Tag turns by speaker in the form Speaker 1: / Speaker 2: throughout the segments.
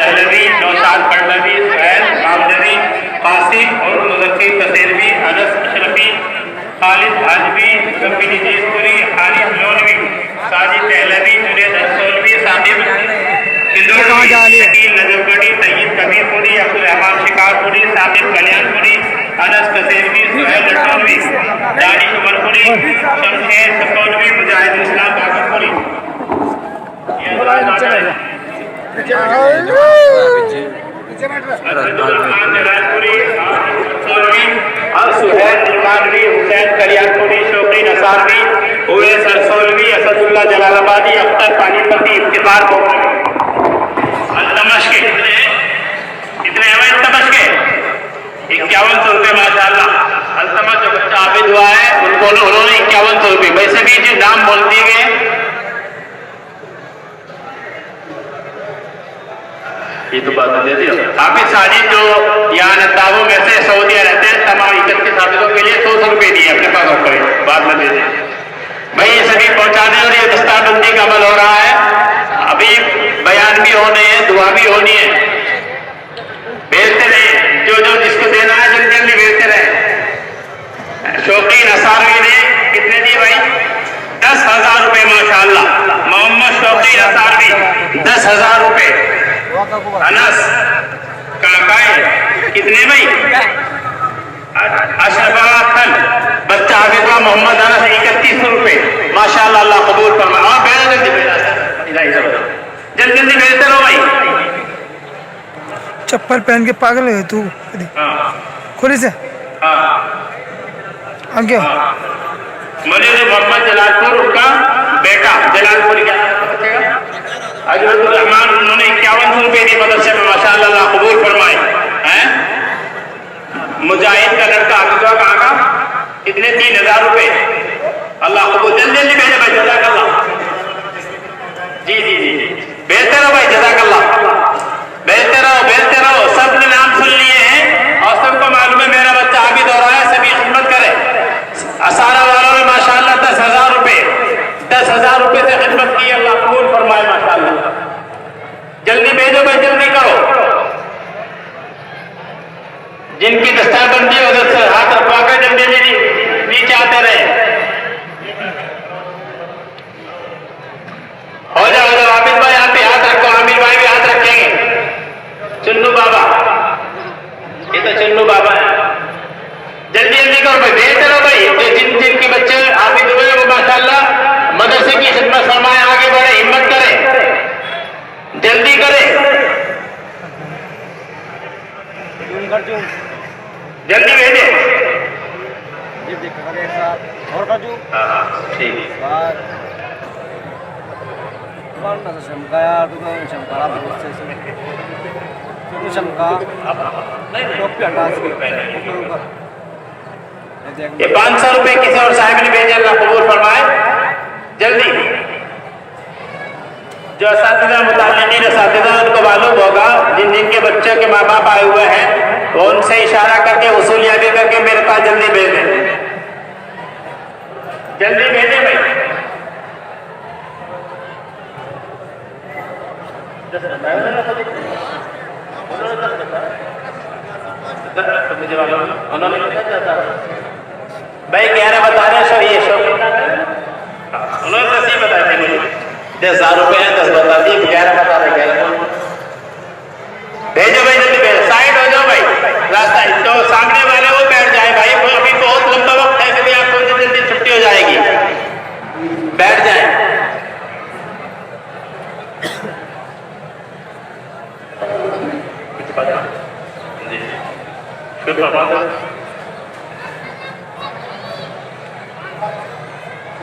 Speaker 1: دہلوی، نوشاد پڑلوی، سہیل کامجوی، قاسم اور مظفر کسیروی، انس اشرفی، خالد حاجوی، کبھی نتیش پوری، حارث لونوی، ساجد دہلوی، جنید رسولوی، ثاقب سندھوڑوی، شکیل نجف گڑھی، طیب کبیر پوری، عبدالرحمان شکار پوری، ثاقب کلیان پوری، انس کسیروی، سہیل لٹھانوی، دانش عمر پوری، شمشیر سکونوی، مجاہد اسلام باقر پوری. عبدالرحمان جلال پوری، سہیل نعمانوی، حسین کلیان پوری، شوقی نصاروی، اویس رسولوی، اسد اللہ جلال آبادی، اختر پانی پتی، افتخار پوری. التمش کے کتنے ہیں التمش کے 5100 روپے ماشاء اللہ. التمش جو بچہ عابد ہوا ہے انہوں نے 5100 روپے. ویسے بھی جو نام بول دیے گئے یہ تو بات دے دی. حافظ ساجد جو یہاں نتابوں میں سے سعودیہ رہتے ہیں تمام 31 حافظوں کے لیے 100 روپے دیے اپنے پاس رکھو بعد میں دے دیں بھائی. یہ سبھی پہنچا دیں. اور یہ دستہ بندی کا عمل ہو رہا ہے. ابھی بیان بھی ہونے ہیں دعا بھی ہونی ہے. بھیجتے رہیں جو جس کو دینا ہے جلدی جلدی بھیجتے رہیں. شوقی نصاروی نے کتنے دیے بھائی 10,000 روپے ماشاءاللہ. محمد شوقی نصاروی 10,000 روپے. انس کاکائے کتنے بھائی اشرف خان بچہ حافظ محمد انس 3100 روپے ماشاءاللہ. اللہ قبول فرمائے. اور جلدی جلدی بھیجتے رہو بھائی.
Speaker 2: چپل پہن کے پاگل ہے تو کھولی سے آگے
Speaker 1: مجھے محمد جلال پور ان کا بیٹا جلال پور کیا بچے گا عجرت الرحمان انہوں نے 5100 روپے دی مدرسے میں ماشاءاللہ. اللہ قبول فرمائے. مجاہد کا لڑکا حافظہ کہاں کا کتنے 3000 روپے اللہ قبول. جلدی جلدی بھیجے بھائی جزاک اللہ. جی جی جی جی بھیجتے رہو بھائی جزاک اللہ. بھیجتے رہو بھیجتے رہو. سب نے نام سن لیے ہیں اور سب کو معلوم ہے میرا بچہ عابد ہو رہا ہے. سبھی خدمت کرے. اسارہ والوں نے ماشاءاللہ 10,000 روپے 10,000 روپے سے خدمت کی. اللہ قبول فرمائے ماشاءاللہ. جلدی بھیجو بھائی جلدی کرو. جن کی دستہ بندی ادھر سے ہاتھ رکھوا کر جلدی جلدی نیچے آتے رہے. ہو جاؤ ادھر عابد بھائی آپ بھی ہاتھ رکھو. عامر بھائی بھی ہاتھ رکھیں گے. چنو بابا یہ تو چنو بابا ہے. جلدی جلدی کرو بھائی بھیجتے رہو بھائی. جن کے بچے عابد ہوئے وہ ماشاءاللہ مدرسے کی خدمت فرمائے. آگے بڑھے ہمت کرے جلدی کرے جلدی بھیجے. یہ 500 روپے کسی اور صاحب نے بھیجے. اللہ قبول فرمائے. جلدی جو اساتذہ متعلقین اساتذہ ان کو معلوم ہوگا جن جن کے بچوں کے ماں باپ آئے ہوئے ہیں وہ ان سے اشارہ کر کے وصولیابی کر کے میرے پاس جلدی بھیج دیں. جلدی بھیجیں بھائی. بھائی 11 بتا رہے ہیں سر. یہ شوق انہوں نے 10 ہی بتائے تھے مجھے. 10,000 روپے ہیں 10 بتا دیے 11 بتا رہے. بھیجو بھائی جلدی بھیجو. سائڈ ہو جاؤ بھائی. راستہ تو سامنے والے وہ بیٹھ جائے بھائی. ابھی بہت لمبا وقت ہے. کبھی آپ کو جلدی چھٹی ہو جائے گی. بیٹھ جائیں.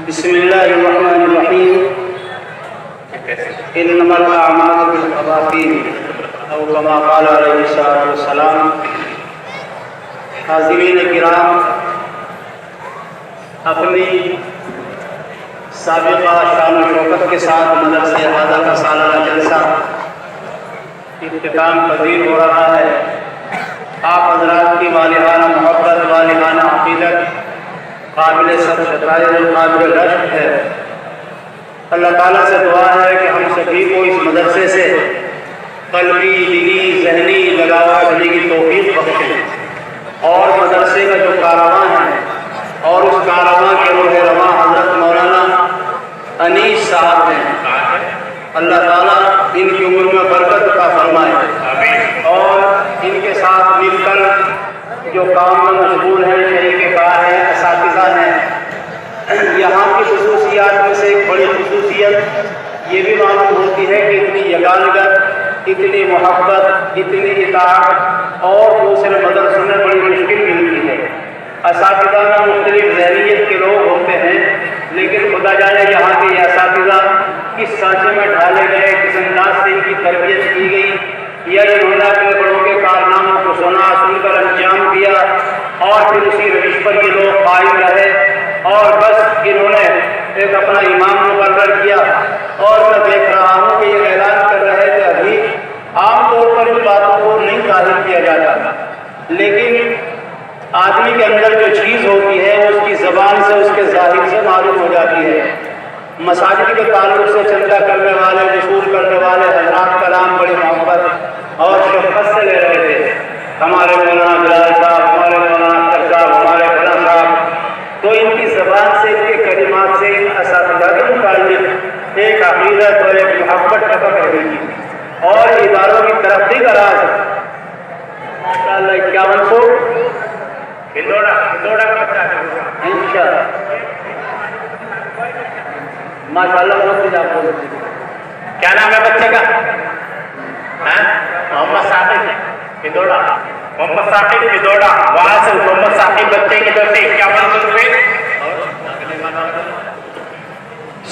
Speaker 3: بسم اللہ الرحمن الرحیم. انما الاعمال بالخواتیم او کما قال علیہ الصلوۃ والسلام. حاضرین کرام، اپنی سابقہ شان و شوکت کے ساتھ مدرسہ اعلیٰ کا سالانہ جلسہ اختتام پذیر ہو رہا ہے. آپ حضرات کی والہانہ محبت والہانہ عقیدت قابل سب شکایت قابل رشک ہے. اللہ تعالیٰ سے دعا ہے کہ ہم سبھی کو اس مدرسے سے قلبی دلی ذہنی لگاؤ رکھنے کی توفیق بخشے، اور مدرسے کا جو کارواں ہے اور اس کارواں کے روح رواں حضرت مولانا انیس صاحب ہیں، اللہ تعالیٰ ان کی عمر میں برکت عطا فرمائے، اور ان کے ساتھ مل کر جو کام میں مشغول ہیں، شریک کار ہیں، اساتذہ ہیں، یہاں کی خصوصیات میں سے ایک بڑی خصوصیت یہ بھی معلوم ہوتی ہے کہ اتنی یگانگت، اتنی محبت، اتنی اطاعت اور دوسرے مدرسوں میں بڑی مشکل ملتی ہے۔ اساتذہ میں مختلف ذہنیت کے لوگ ہوتے ہیں، لیکن خدا جانے یہاں کے یہ اساتذہ کس سانچے میں ڈھالے گئے، کس انداز سے ان کی تربیت کی گئی، یا انہوں نے اپنے بڑوں کے کارناموں کو سنا سن کر انجام دیا اور پھر اسی روش پر یہ لوگ قائم رہے، اور بس انہوں نے ایک اپنا امام مقرر کیا، اور میں دیکھ رہا ہوں کہ یہ اعلان کر رہے تھے ابھی عام طور پر ان باتوں کو نہیں ظاہر کیا جاتا، لیکن آدمی کے اندر جو چیز ہوتی ہے وہ اس کی زبان سے، اس کے ظاہر سے معلوم ہو جاتی ہے۔ مساجد کے تعلق سے چندہ کرنے والے، وصول کرنے والے حضرات کلام بڑی محبت اور شفقت سے لے رہے تھے، ہمارے مولانا بلال صاحب، ہمارے مولانا اختر صاحب، ہمارے فلاں صاحب، تو ان کی زبان سے، ان کے کلمات سے ان اساتذہ کے متعلق ایک عقیدت اور ایک محبت ٹپک رہی تھی، اور اداروں کی ترقی کا راز ماشاء اللہ 5100 انشاءاللہ ماشاء اللہ بہت آپ بول رہے ہیں۔
Speaker 1: کیا نام ہے بچے کا؟ محمد ثاقب پدوڑا، محمد ثاقب پدوڑا، وہاں سے محمد ثاقب بچے کی طرف سے 5100 روپئے،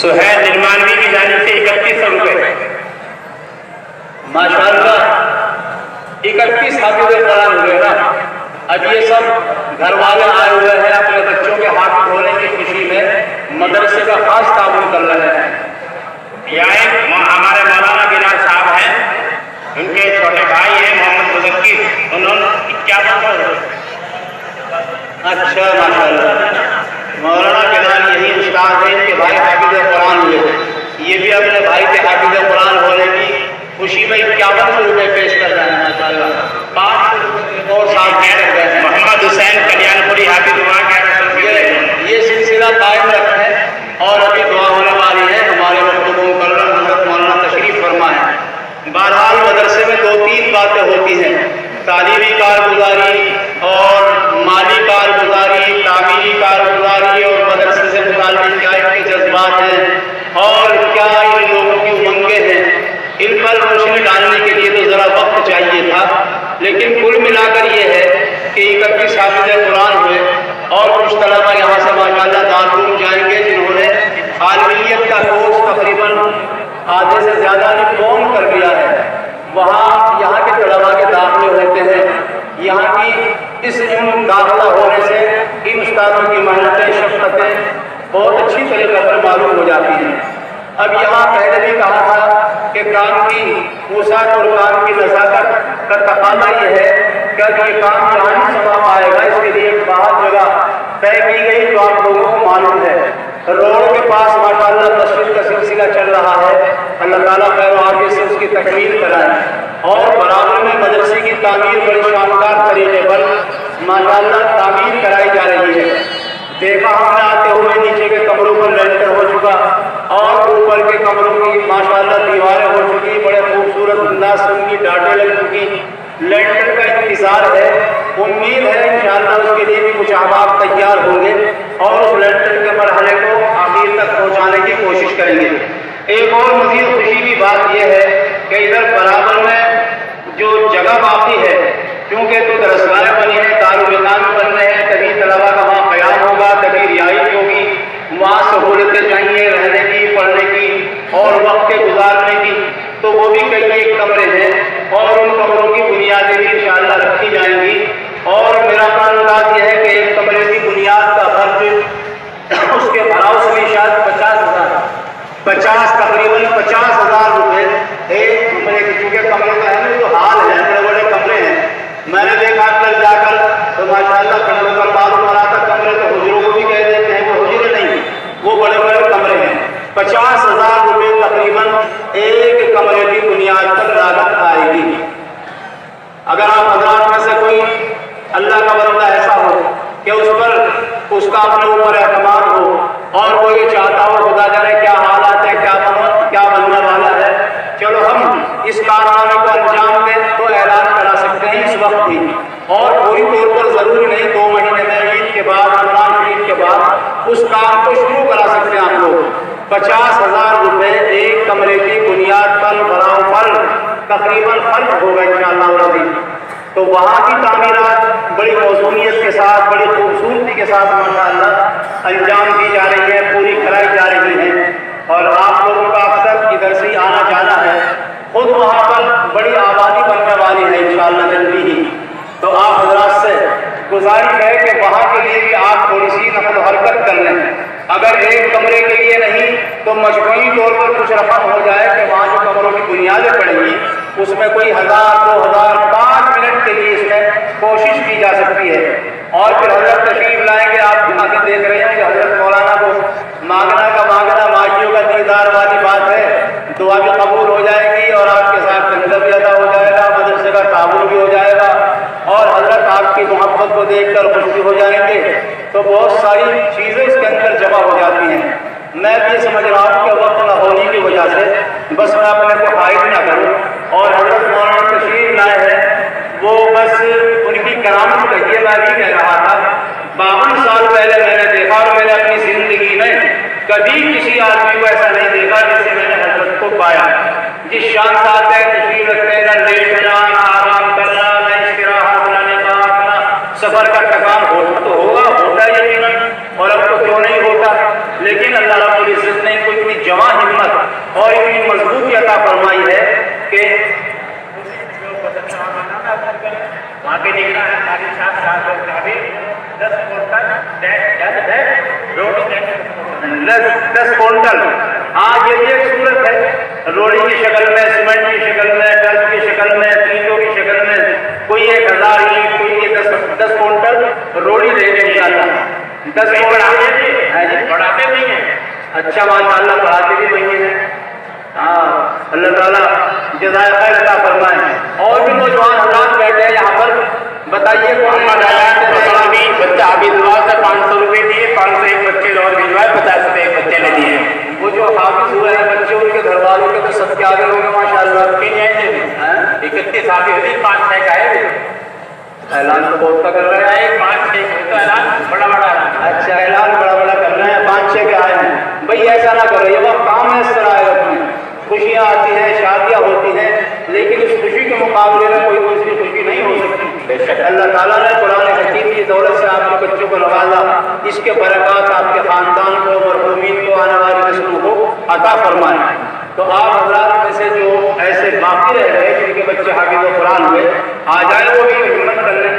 Speaker 1: سہیل نرمانوی کی جانب سے 3100 روپئے۔
Speaker 3: ماشاء اللہ 31 حافظ قرآن ہوئے نا۔ اب یہ سب گھر والے آئے ہوئے ہیں اپنے بچوں کے ہاتھ دھونے کی خوشی میں، مدرسے کا خاص تعاون کر رہے ہیں۔
Speaker 1: یہاں ہمارے مولانا بلال صاحب ہیں، ان کے چھوٹے بھائی ہیں محمد مذکر، انہوں نے 5100۔
Speaker 3: اچھا ماشاء اللہ، مولانا بلال یہی استاد ہیں، ان کے بھائی حافظ قرآن ہوئے، یہ بھی اپنے بھائی کے حافظ قرآن ہونے کی خوشی میں 5100 روپئے پیش کر رہے ہیں ماشاء اللہ۔ 5 اور ساتھ
Speaker 1: محمد حسین کلیان پوری حافظ وہاں
Speaker 3: یہ سلسلہ قائم رکھیں، اور ابھی دعا ہونے والی ہے، ہمارے مکتوب مکرم حضرت مولانا تشریف فرما ہے۔ بہرحال مدرسے میں 2-3 باتیں ہوتی ہیں، تعلیمی کارگزاری اور مالی کارگزاری، تعمیری کارگزاری، اور مدرسے سے متعلق کیا ان کے جذبات ہیں اور کیا ان لوگوں کی امنگیں ہیں، ان پر روشنی ڈالنے کے لیے تو ذرا وقت چاہیے تھا، لیکن کل ملا کر یہ ہے کہ 31 حافظ قرآن ہوئے، اور کچھ طلبہ یہاں سے ماشاءاللہ دارالعلوم جائیں گے جنہوں نے عالمیت کا کورس تقریباً آدھے سے زیادہ نے کون کر لیا ہے، وہاں یہاں کے طلبہ کے داخلے ہوتے ہیں، یہاں کی اس علم داخلہ ہونے سے ان استادوں کی محنتیں، شفقتیں بہت اچھی طریقے پر معلوم ہو جاتی ہیں۔ اب یہاں پہلے بھی کہا تھا کہ کام کی وسعت اور کام کی نزاکت کا تقاضا یہ ہے کہ یہ کام جہاں نہیں سما پائے گا، اس کے لیے ایک باہر جگہ طے کی گئی جو آپ لوگوں کو معلوم ہے، روڈ کے پاس ماشاءاللہ مسجد کا سلسلہ چل رہا ہے، اللہ تعالیٰ خیر و عافیت سے اس کی تکمیل کرائے، اور برابر میں مدرسے کی تعمیر بڑی شاندار طریقے پر ماشاءاللہ تعمیر کرائی جا رہی ہے۔ دیکھا ہم نے آتے ہوئے نیچے کے کمروں پر لینٹر ہو چکا، اور اوپر کے کمروں کی ماشاءاللہ دیواریں ہو چکی، بڑے خوبصورت انداز سے ان کی ڈاٹیں لگ چکی، لینٹر کا انتظار ہے، امید ہے انشاءاللہ اس کے لیے بھی کچھ احباب تیار ہوں گے، اور اس لینٹر کے مرحلے کو آخر تک پہنچانے کی کوشش کریں گے۔ ایک اور مزید خوشی کی بات یہ ہے کہ ادھر برابر میں جو جگہ باقی ہے، کیونکہ تو درسگاہیں بنی ہیں، دارالمعان بن رہے ہیں، کبھی طلبا کا وہاں قیام ہوگا، کبھی رہائش ہوگی، وہاں سہولتیں چاہیے رہنے کی، پڑھنے کی اور وقت کے گزارنے کی، تو وہ بھی کئی ایک کمرے ہیں، اور ان کمروں کی بنیادیں بھی انشاءاللہ رکھی جائیں گی، اور میرا انداز یہ ہے کہ ایک کمرے کی بنیاد کا خرچ اس کے بھراؤ سے بھی شاید 50 تقریباً 50,000 روپئے ایک کمرے کی، کیونکہ کمرے کا ہے نا جو حال ہے، بڑے بڑے کمرے ہیں، میں نے دیکھا اندر جا کر تو ماشاءاللہ کمرے پر معلوم ہو رہا تھا، کمرے تو حجروں کو بھی کہہ دیتے ہیں، وہ حجرے نہیں، وہ بڑے بڑے کمرے ہیں۔ 50,000 روپئے تقریباً ایک کمرے کی بنیاد پر لاگت آئے گی۔ کو انجام دیں تو اعلان کرا سکتے ہیں اس وقت بھی، اور پوری طور پر ضروری نہیں 2 مہینے میں عید کے بعد رمضان شریف کے بعد اس کام کو شروع کرا سکتے ہیں آپ لوگ۔ 50,000 روپے ایک کمرے کی بنیاد پر براؤ پر تقریباً خرچ ہوگا انشاءاللہ العزیز۔ تو وہاں کی تعمیرات بڑی موزونیت کے ساتھ، بڑی خوبصورتی کے ساتھ ماشاءاللہ انجام دی جا رہی ہے، پوری کرائی جا رہی ہے، اور آپ لوگوں کا اکثر ادھر سے آنا جانا ہے، خود وہاں پر بڑی آبادی بننے والی ہے انشاءاللہ جلدی ہی۔ تو آپ حضرات سے گزارش ہے کہ وہاں کے لیے بھی آپ تھوڑی سی نقل و حرکت کر لیں، اگر ایک کمرے کے لیے نہیں تو مجموعی طور پر کچھ رقم ہو جائے کہ وہاں جو کمروں کی بنیادیں پڑیں گی اس میں کوئی 1000 2000 5 منٹ کے لیے اس میں کوشش کی جا سکتی ہے، اور پھر حضرت تشریف لائیں گے۔ آپ آ کے دیکھ رہے ہیں کہ حضرت مولانا کو مانگنا کا مانگنا ماجیوں کا دیدار والی بات ہے، دعا بھی قبول ہو جائے گی اور آپ کے ساتھ کنزہ بھی ادا ہو جائے گا، مدرسے کا تعاون بھی ہو جائے گا، اور حضرت آپ کی محبت کو دیکھ کر خوش بھی ہو جائیں گے۔ تو بہت ساری چیزیں اس کے اندر جمع ہو جاتی ہیں۔ میں بھی سمجھ رہا ہوں کہ وقت نہ ہونے کی وجہ سے بس میں اپنے کو حائل نہ کروں، اور حضرت مولانا تشریف لائے ہیں وہ بس ان کی کرامت کہیے۔ میں بھی کہہ رہا تھا 52 سال پہلے میں نے دیکھا، اور میں نے اپنی زندگی میں کبھی کسی آدمی کو ایسا نہیں دیکھا جیسے میں نے حضرت کو پایا۔ جس شان ساتھ ہے تشریف رکھتے ہیں، نہ لیٹنا نہ آرام کرنا نہ استراحت نہ نکاح نہ سفر کا تھکان تو ہوگا، ہوتا ہے یقیناً، اور اب تو کیوں نہیں ہوتا، لیکن اللہ رب العزت نے کوئی اتنی جواں ہمت اور اتنی مضبوطی عطا فرمائی ہے کہ وہاں کے نگراں ہے ہماری 7 سال ابھی 10 کونٹل ہاں یہ بھی ایک صورت ہے، روڑی کی شکل میں، سیمنٹ کی شکل میں، ٹرک کی شکل میں، اینٹوں کی شکل میں، کوئی 1000 اینٹ، کوئی 10 کونٹل روڑی دے گے انشاءاللہ۔ 10 بڑھاتے نہیں ہیں، اچھا ماشاءاللہ بڑھاتے بھی نہیں ہیں، ہاں اللہ تعالیٰ جزائے خیر عطا فرمائے۔ اور بھی نوجوان حضرات بیٹھے ہیں یہاں پر، بتائیے
Speaker 1: بچہ عابد ہوا سے 500 روپے دیے، 500 ایک بچے اور بھجوائے، 50 روپے ایک بچے نے دیے۔
Speaker 3: وہ جو حافظ ہوئے ہیں بچے ان کے گھر والوں کے تو سب کے آگے ہوں گے ماشاءاللہ۔
Speaker 1: 31 حافظ ہوئی، 5-6 کا ہے
Speaker 3: اعلان تو بہت کا کر رہے ہیں،
Speaker 1: 5-6 تو اعلان بڑا بڑا ہے۔
Speaker 3: اچھا اعلان بڑا بڑا کر رہے ہیں، 5-6 کے آئے ہیں بھائی، ایسا نہ کرو، یہ وقت کام ہے اس طرح ہے اپنے، خوشیاں آتی ہیں، شادیاں ہوتی ہیں، لیکن اس خوشی کے مقابلے میں کوئی دوسری خوشی نہیں ہو سکتی۔ اللہ تعالیٰ نے قرآن حکیم کی دولت سے آپ کے بچوں کو نوازا، اس کے برکات آپ کے خاندان کو، مرحومین کو، آنے والی نسلوں کو عطا فرمائیں۔ تو آپ حضرات میں سے جو ایسے باقی رہ گئے جن کے بچے حافظ قرآن ہوئے، آ جائیں وہ بھی ہمت کر لیں۔